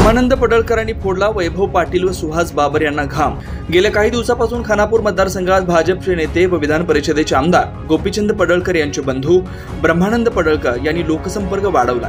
ब्रह्मानंद पडळकरांनी फोडला वैभव पाटील व सुहास बाबर यांना घाम। गेल्या काही दिवसापासून खानापूर मतदारसंघात भाजपचे नेते व विधान परिषदेचे आमदार गोपीचंद पडळकर यांचे बंधू ब्रह्मानंद पडळकर यांनी लोकसंपर्क वाढवला।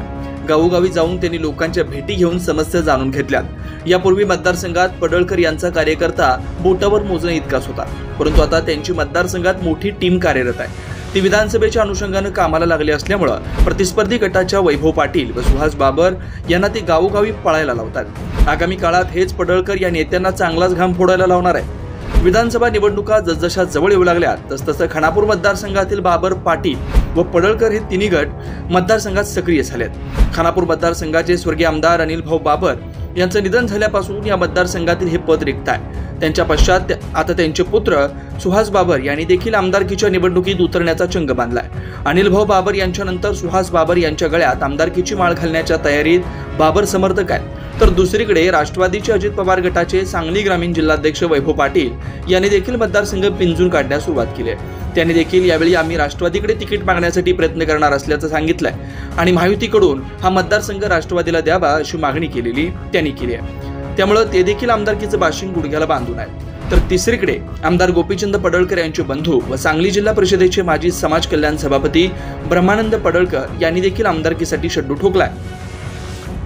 गावोगावी जाऊन त्यांनी लोकांच्या भेटी घेऊन समस्या जाणून घेतल्यात। यापूर्वी मतदारसंघात पडळकर यांचा कार्यकर्ता बोटावर मोजणे इतकाच होता, परंतु आता त्यांची मतदारसंघात मोठी टीम कार्यरत आहे। ती विधानसभेच्या अनुषंगाने कामाला लागली असल्यामुळे प्रतिस्पर्धी गटाच्या वैभव पाटील व सुहास बाबर यांना ते गावोगावी पळायला लावतात। आगामी काळात हेच पडळकर या नेत्यांना चांगलाच घाम फोडायला लावणार आहे। विधानसभा निवडणुका जसजशा जवळ येऊ लागल्या तसतसं खानापूर मतदारसंघातील बाबर, पाटील व पडळकर हे तिन्ही गट मतदारसंघात सक्रिय झालेत। खानापूर मतदारसंघाचे स्वर्गीय आमदार अनिल भाऊ बाबर यांचं निधन झाल्यापासून या मतदारसंघातील हे पद रिक्त आहे। त्यांच्या पश्चात आता त्यांचे पुत्र सुहास बाबर यांनी देखील आमदारकीच्या निवडणुकीत उतरण्याचा चंग बांधलाय। अनिल भाऊ बाबर यांच्यानंतर सुहास बाबर यांच्या गळ्यात आमदारकीची माळ घालण्याच्या तयारीत बाबर समर्थक आहेत। तर दुसरीकडे राष्ट्रवादीचे अजित पवार गटाचे सांगली ग्रामीण जिल्हाध्यक्ष वैभव पाटील यांनी देखील मतदारसंघ पिंजून काढण्यास सुरुवात केली आहे। त्यांनी देखील यावेळी आम्ही राष्ट्रवादीकडे तिकीट मागण्यासाठी प्रयत्न करणार असल्याचं सांगितलंय आणि महायुतीकडून हा मतदारसंघ राष्ट्रवादीला द्यावा अशी मागणी केलेली त्यांनी केली आहे। त्यामुळे ते देखील आमदारकीचं बाशिंग गुडघ्याला बांधून आहे। तर तिसरीकडे आमदार गोपीचंद पडळकर यांचे बंधू व सांगली जिल्हा परिषदेचे माजी समाज कल्याण सभापती ब्रह्मानंद पडळकर यांनी देखील आमदारकीसाठी शड्डू ठोकलाय।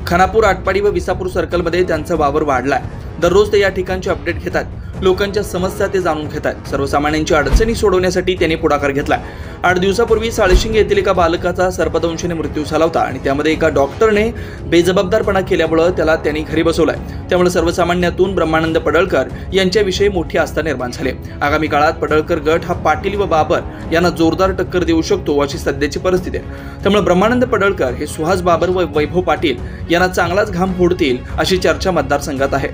खानापूर, आटपाडी व विसापूर सर्कलमध्ये त्यांचा वावर वाढलाय। दररोज ते या ठिकाणचे अपडेट घेतात, लोकांच्या समस्या ते जाणून घेतात। सर्वसामान्यांच्या अडचणी सोडवण्यासाठी त्यांनी पुढाकार घेतला। 8 दिवसापूर्वी साळशिंग येथील एका बालकाचा सर्पदंशाने मृत्यू झाला होता आणि त्यामध्ये एका डॉक्टरने बेजबाबदारपणा केल्यामुळे त्याला त्यांनी घरी बसवलाय। त्यामुळे सर्वसामान्यातून ब्रह्मानंद पडळकर यांच्याविषयी मोठी आस्था निर्माण झाली। आगामी काळात पडळकर गट हा पाटील व बाबर यांना जोरदार टक्कर देऊ शकतो अशी सध्याची परिस्थिती आहे। त्यामुळे ब्रह्मानंद पडळकर हे सुहास बाबर व वैभव पाटील यांना चांगलाच घाम फोडतील अशी चर्चा मतदारसंघात आहे।